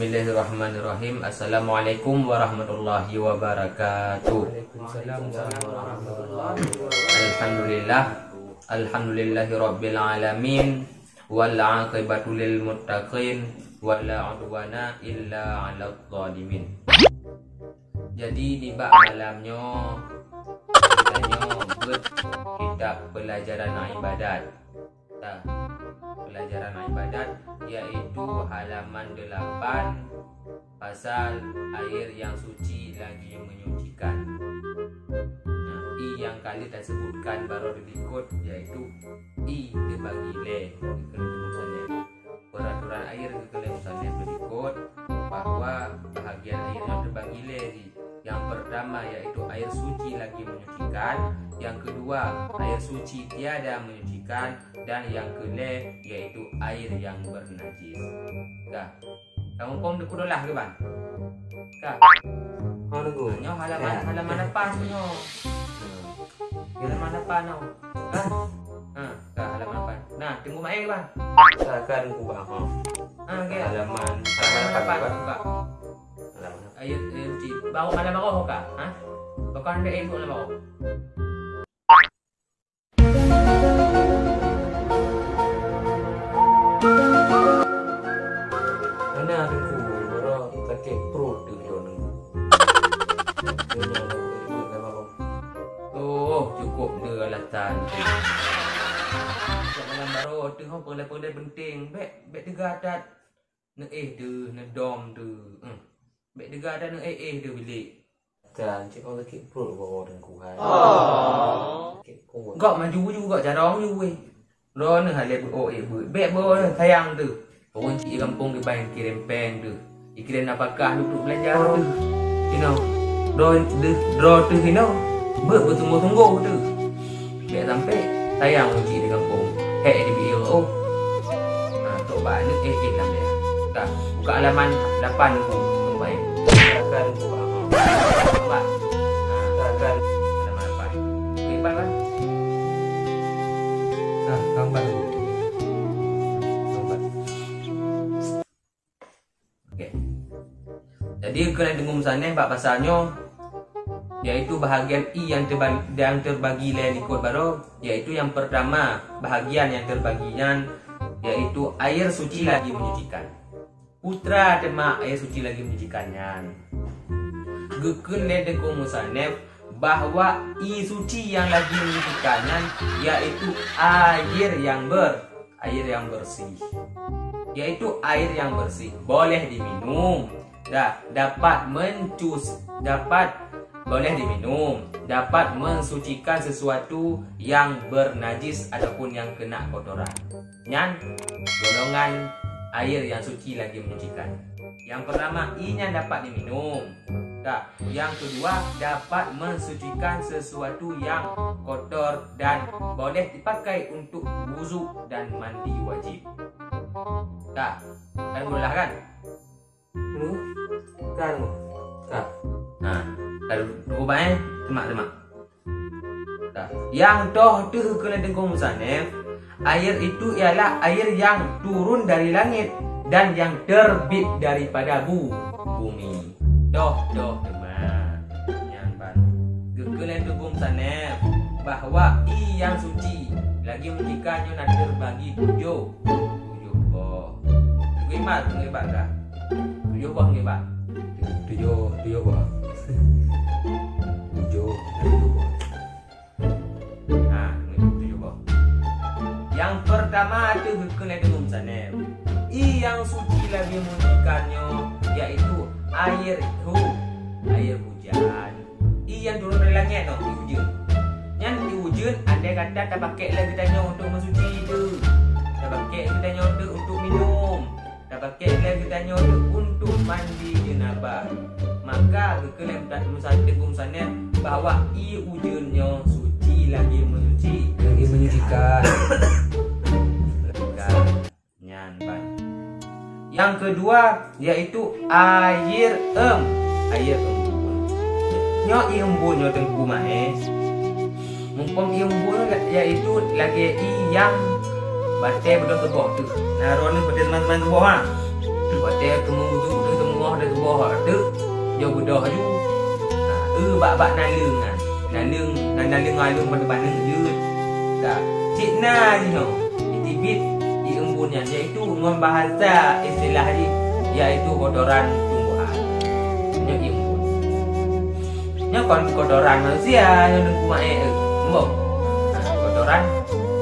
Bismillahirrahmanirrahim. Assalamualaikum warahmatullahi wabarakatuh. Waalaikumsalam warahmatullahi wabarakatuh. Alhamdulillah, alhamdulillahi rabbil alamin, wal aqibatu lil muttaqin, wala udwana illa 'alal zalimin. Jadi di bab malamnya buat kitab pelajaran ibadat. Pelajaran ibadat yaitu halaman 8 pasal air yang suci lagi menyucikan. Nah, I yang kali kita sebutkan baru berikut yaitu I dibagi le peraturan air misalnya berikut bahwa bahagian air yang terbagi le. Yang pertama yaitu air suci lagi menyucikan, yang kedua air suci tiada menyucikan, dan yang ketiga yaitu air yang bernajis. Dah. Kamu pom deku dolah ke bang? Kak. Mana tu? Nyo halaman apa nyo? Halaman apa nyo? Kak halaman apa? Nah, tunggu mai ke bang? Silakan ku bang. Okey. Halaman apa bang? Kak? Halaman. Air suci. Baru malam baru kak? Bukan ada info malam baru. Mana aku baru pakai pro tu don. Oh, cukup dia alatan. Malam baru tu hang pula penting. Bek tiga adat. Ne tu, ne dom tu. Bek tiga adat ne tu bilik. Dan cik kau pakai pro baru dan ku hai. Gak maju juga jarang juga. Ron hale bek sayang tu. Orang cik kampung ke bain kirim peng tu. Ikirim apakah duduk belajar tu. You know. Draw tu you know. Bertunggu-tunggu tu. Bek sampai sayang orang cik di kampung. Di BLO. Tok bak ni lah dia. Dah buka halaman 8 tu. Baik. Silakan ku bang. Nampak. Silakan. Halaman 8. Okey, kan? Gambar tu. Okay. Jadi kena dengung sana empat pasalnya yaitu bahagian I yang terbagi lain ikut baru, yaitu yang pertama bahagian yang terbagian yaitu air suci lagi menyucikan. Putra tema air suci lagi menyucikannya. Gekun le dengung musanef bahwa I suci yang lagi menyucikannya yaitu air yang bersih. Yaitu air yang bersih boleh diminum, boleh diminum, dapat mensucikan sesuatu yang bernajis ataupun yang kena kotoran. Nyan golongan air yang suci lagi menyucikan. Yang pertama I-nya dapat diminum. Yang kedua dapat mensucikan sesuatu yang kotor dan boleh dipakai untuk wudu dan mandi wajib. Kan boleh kan? Kan. Kalau rubah temak. Yang toh tu kena dengung musanef, air itu ialah air yang turun dari langit dan yang terbit daripada bumi. Doh teman. Yang baru. Kena dengung musanef bahwa I yang suci lagi menyucikannya nak terbagi 7 boh. 7 imat dah. 7 boh ngibat. 7 boh. 7 boh. Yang pertama tu kena dengung sana. I yang suci lagi menyucikannya yaitu air hujan. I yang turun dari langit tu, hujan. Yang hujan andai kata tak pakai lagi tanya untuk mensuci itu. Tak pakai lagi tanya untuk minum. Tak pakai lagi tanya untuk mandi jenabah. Maka kena dengung sana bahawa I hujannya suci lagi menyucikan. Yang kedua yaitu air embun. Nyo embun nyo tengku mae. Mumpung embun yaitu lagi yang bate betul tu. Naron pada teman-teman tu bawah. Bate kemung tu boh tu jo budoh ju bak nalung nalung pada je tak cina je no itibit di embunnya yaitu ngon bahasa istilah di yaitu kotoran tumbuhan nya embun nya kotoran manusia yang rumah mbok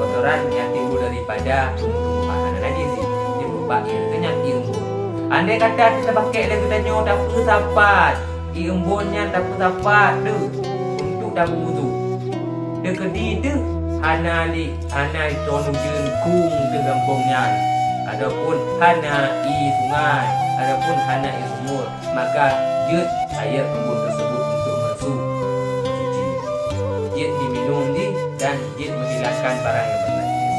kotoran yang timbul daripada tumbuhan lagi sih dia berupa itu nya embun. Andai kata kita pakai lagu tanya dapur sapat embunnya dapur sapat tu untuk dapur wudu dekedi tu hana tonu jeun kung de gampongnya adapun hana i sungai adapun hana i sumur maka jeut air embun tersebut untuk masuk suci jeut diminum dan jeut menghilangkan barang yang bernajis.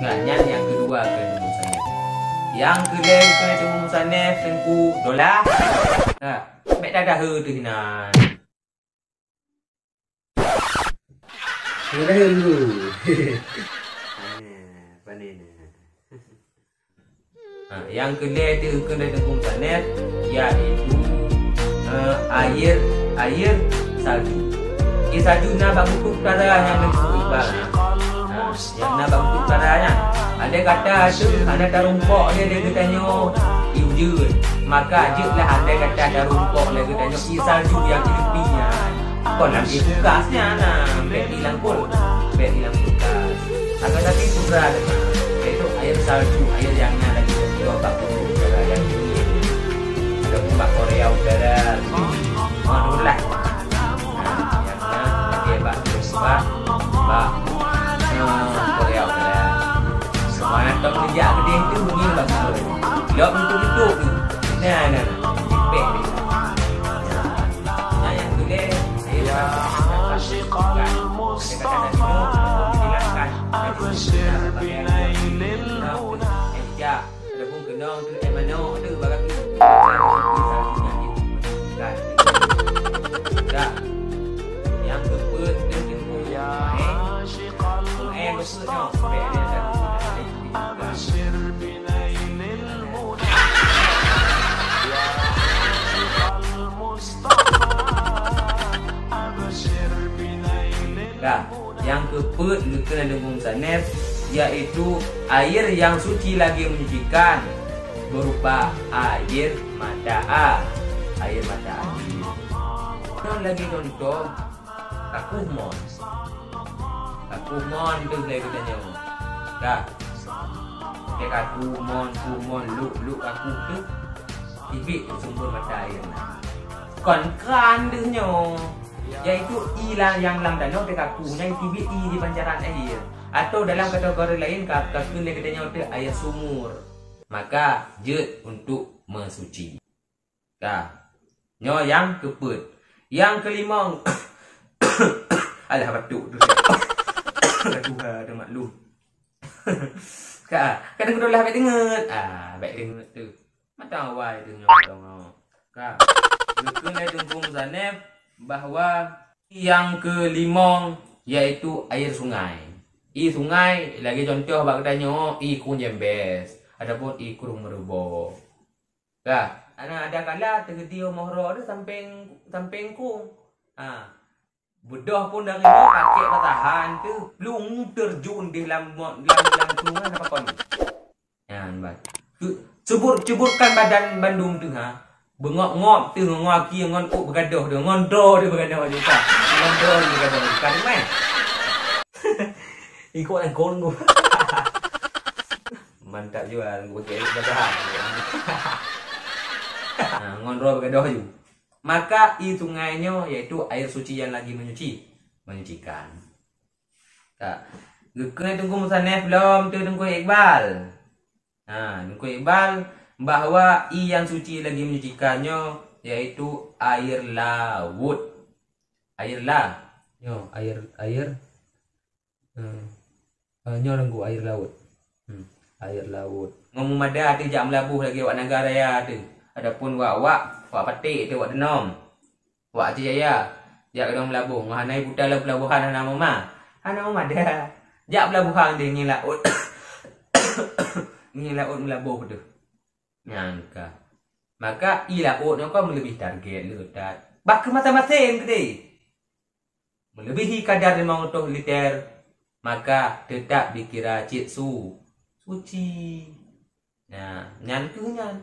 Nganya yang kedua kandung sanef yang kelem kandung sanef tengku dolah mek dadah tu hinan Sudah dulu. Yang kedua itu kena tengkum sanef yaitu air salju. Salju nak bagus cara yang lebih yang nak bagus caranya. Ada kata tu ada tarumpok dia tanya ujun maka jelah ada kata ada rumpok dia tanya salju yang lebihnya. Kau lagi bekasnya bek hilang bekas akan tapi pura yaitu air salju air yang lagi coba udara yang dingin ada bak Korea udara manulah yang bak Korea udara semua tong kerja gede tu bunyi bagus lok untuk tu nah pek yang boleh عاشق المصطفى أبشر بنيل المنى yang keput kena dengung sanef yaitu air yang suci lagi menyucikan berupa air mata air. Lagi contoh kakumon tu lagi tanya dah kayak kumon lu aku tu ibik sumber mata air kan denyo yaitu ilang yang lam danau te kakunya tibi di pancaran air atau dalam kategori lain kakun lagi tanya air sumur maka jeut untuk mensuci nyo yang keput yang kelima alah batuk tu aduh ada maklum kadang kudu lah baik denget baik denget tu mata awal tu nyo kakun lagi tunggung sanef bahwa yang kelima yaitu air sungai. Sungai lagi contoh bak tanya kurung jembes adapun kurung merebo. Ada kala tergedi mohro tu samping kung. Bedah pun dari ni pakai bertahan tu belum terjun di dalam sungai apa kon. Ceburkan badan Bandung tu bengok-ngok tu ngaki ngon bergaduh dia ngondo dia bergaduh juga ngondo dia bergaduh kan meh ikut angkon gua mantap juga gua kira bergaduh ngondo bergaduh juga maka sungainya yaitu air suci yang lagi menyucikan kena tunggu musanef belum tu tunggu Iqbal tunggu Iqbal bahwa yang suci lagi menyucikannya yaitu air laut. Air laut. Air laut. Ngomong mada tu jam labuh lagi wak negara ya tu. Adapun wak patik tu wak denom. Wak jaya jak kedong labuh. Ngahanai buta pelabuhan hana mama. Hana mama dah. Jak pelabuhan dia ni laut. Ni laut melabuh tu. Nyangka maka ilautnya kau melebihi target ledat. Bak mata-matain gede. Melebihi kadar 500 liter, maka tetap dikira cik suci. Nah, nyan tu nyan.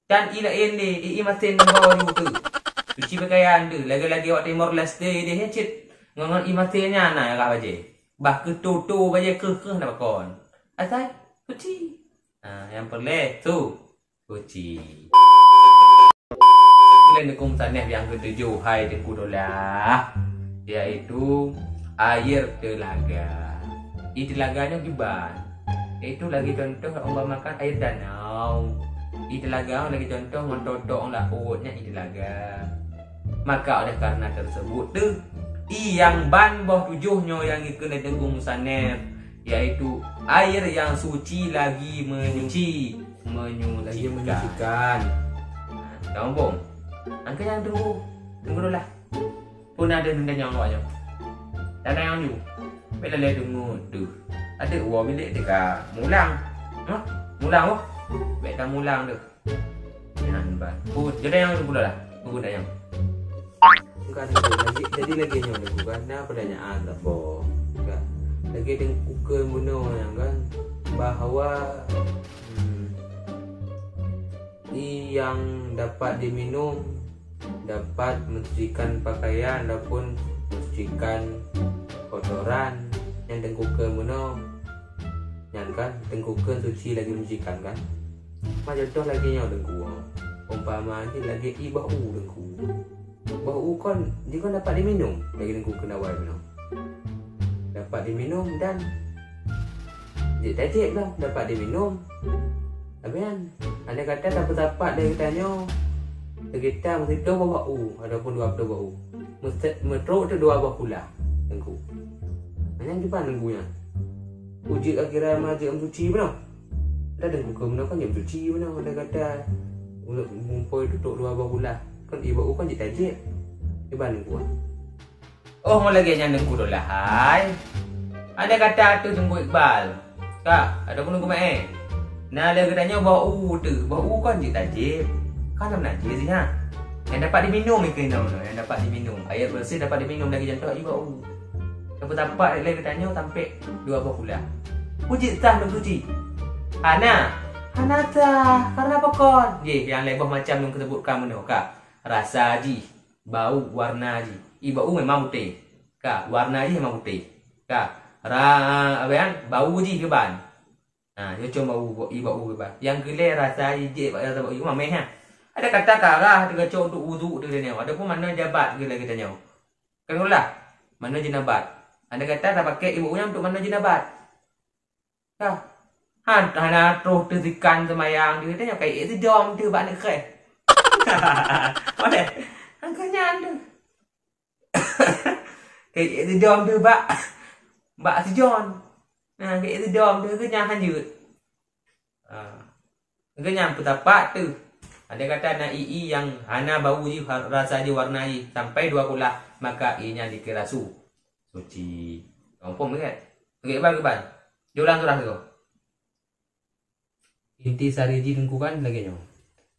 Dan ilain ni, matain bawa juga. Suci pakaian tu, lagi-lagi awak timur leste dia cik ngon imatinnya na ya baje. Bah ketutu baje ke nak kon. Asal suci. Nah, yang perle tu suci. Kalian dukung saneh yang ketujuh hai dengku dolah, yaitu air telaga. Di telaganya giban. Itu lagi contoh umpamakan air danau. Di telaga lagi contoh mentodok lautnya di telaga. Maka oleh karena tersebut tu yang ban boh tujuhnya yang kena dengung saneh, yaitu air yang suci lagi menyucikan. Tahu bom? Angka yang tunggu dulu lah. Pun ada benda yang awaknya. Dan yang you, bila le tunggu tu, ada uang bilik dekat mulang, mulang oh, beta mulang tu. Jangan ban. Pun jadi yang tunggu lah. Tunggu dah yang. Bukan lagi, jadi lagi yang bukan ada pertanyaan tak boh. Lagi dengan ukur muno yang kan bahawa yang dapat diminum dapat mensucikan pakaian ataupun mensucikan kotoran yang dengkuke muno yang kan dengkuke suci lagi mensucikan kan. Macam contoh lagi yang dengku umpama ni lagi bau dengku. Bau kan dia kan dapat diminum lagi dengku kena awal minum. Dapat diminum dan dia tajik lah dapat diminum. Tapi kan ada kata dapat dari tanya kita mesti dua bau ataupun dua bau. Mesti metro tu dua bau pula dengku. Hanya depan dengkunya. Uji akhirnya majik suci benar. Ada dengku ke benar kan jam suci benar. Ada kata mumpoi tutup dua bau pula. Kan ibu kan jadi tajik. Depan dengku. Oh mau lagi yang dengku dolah hai. Ada kata tu dengku Iqbal. Kak, ada pun dengku mai. Nah, dia katanya bau tu. Bau kan je tajib. Kan nak najis sih ha. Yang dapat diminum ikan yang dapat diminum. Air bersih dapat diminum lagi contoh juga bau. Dapat tapak dia katanya sampai 2 buah pula. Puji tah dan suci. Hana tah. Karena apa kon? Ye, yang lebih macam yang disebutkan mana kak? Rasa ji, bau, warna ji. Bau memang putih. Kak, warna ji memang putih. Kak, apa yang bau ji ke ban? Nah, dia cuma bau ke ban. Yang gile rasa ji, rasa bau memang meh ha. Ada kata karah dia cok untuk wudu tu dia. Ada pun mana jabat gila kita nyaw. Kanulah, mana jenabat. Ada kata tak pakai ibunya untuk mana jenabat. Kah? Han hana terus terzikan semayang dia tanya kayak itu jom tu bak nak kek. Boleh. Angkanya anda. Kayak itu jom tu bak sejon. Nah, kayak itu jom tu kenyang hanjut. Kenyang petapak tu. Ada kata na ii yang hana bau ji rasa ji warna ji sampai 2 kulah maka i-nya dikira suci. Kampung kan? Okey bang. Diulang surah tu. Inti sari ji dengkukan lagi nyo.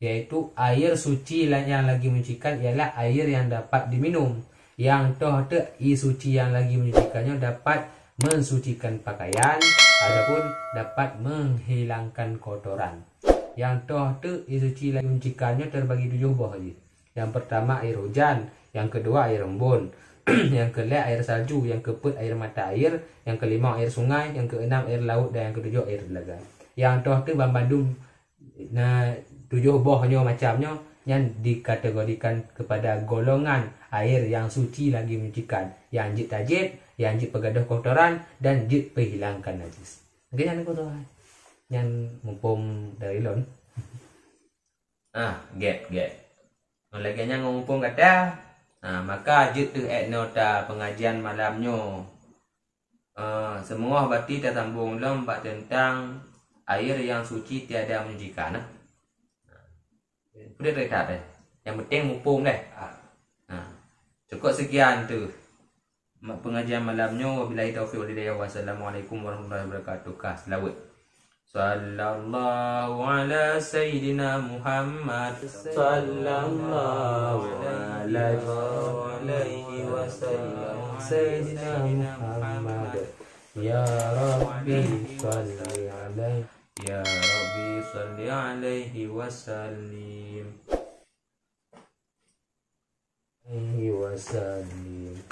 Yaitu air suci yang lagi menyucikan ialah air yang dapat diminum. Yang toh tu i suci yang lagi menyucikannya dapat mensucikan pakaian ataupun dapat menghilangkan kotoran. Yang toh tu air suci lagi menyucikannya terbagi 7 buah saja. Yang pertama air hujan, yang kedua air embun, yang kelima air salju, yang keempat air mata air, yang kelima air sungai, yang keenam air laut dan yang ketujuh air telaga. Yang toh tu Bandung 7 buahnya macamnya yang dikategorikan kepada golongan air yang suci lagi menyucikan, yang jid tajib, yang jid pegaduh kotoran dan jid penghilangkan najis. Mungkin yang kotoran yang mumpung dari lon. Get. Lagi yang mumpung kata, maka jid tu nota pengajian malamnya. Semua berarti tersambung lomba tentang air yang suci tiada menyucikan. Udah rehat deh. Yang penting mumpung deh. Cukup sekian tu pengajian malamnya. Wabillahi taufiq wal hidayah. Wassalamualaikum warahmatullahi wabarakatuh. Selawat. Sallallahu ala Sayyidina Muhammad. Sallallahu alaihi wasallam. Sayyidina Muhammad. Ya Rabbi salli alaihi. Ya Rabbi salli alaihi wasallim. Wasallim.